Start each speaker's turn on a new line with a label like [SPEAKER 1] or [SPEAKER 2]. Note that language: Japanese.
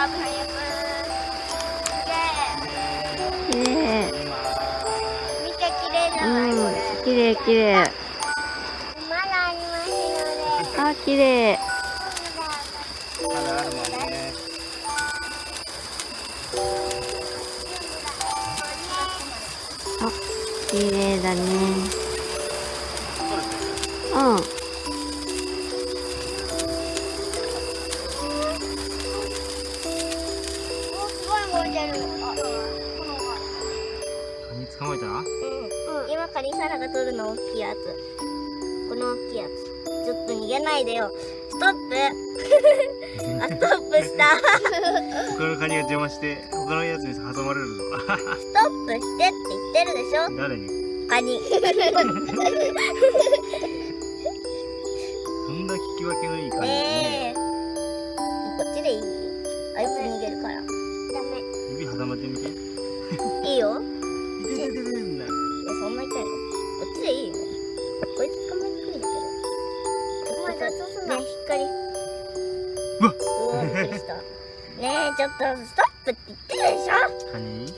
[SPEAKER 1] 綺麗。
[SPEAKER 2] 見て綺麗じゃないこれ。
[SPEAKER 1] 綺麗綺麗。
[SPEAKER 2] まだありますので。
[SPEAKER 1] あ、綺麗。
[SPEAKER 3] まだあるもんね。
[SPEAKER 1] あ、綺麗だね。うん。
[SPEAKER 2] すごい動いてる。
[SPEAKER 3] カニ捕まえた？
[SPEAKER 2] 今カニサラが取るの大きいやつ。この大きいやつ。ちょっと逃げないでよ。ストップ。あ、ストップした。
[SPEAKER 3] 他のカニが邪魔して他のやつに挟まれるぞ。
[SPEAKER 2] ストップしてって言ってるでしょ。
[SPEAKER 3] 誰に？
[SPEAKER 2] カニ。
[SPEAKER 3] そんな聞き分けのいいカニ。
[SPEAKER 2] ねえ。こっちでいい？あいつ逃げるから。ダメ。
[SPEAKER 3] 指挟まってみて。
[SPEAKER 2] いいよ。
[SPEAKER 3] いてててててんだ。
[SPEAKER 2] いや、そんな痛いの。こっちでいいよ。こいつ捕まえにくいんだけど。お前、そうすんな。ね、光。
[SPEAKER 3] うわっ。
[SPEAKER 2] うわ、びっくりした。ねえ、ちょっとストップって言ってるでしょ。
[SPEAKER 3] カニ？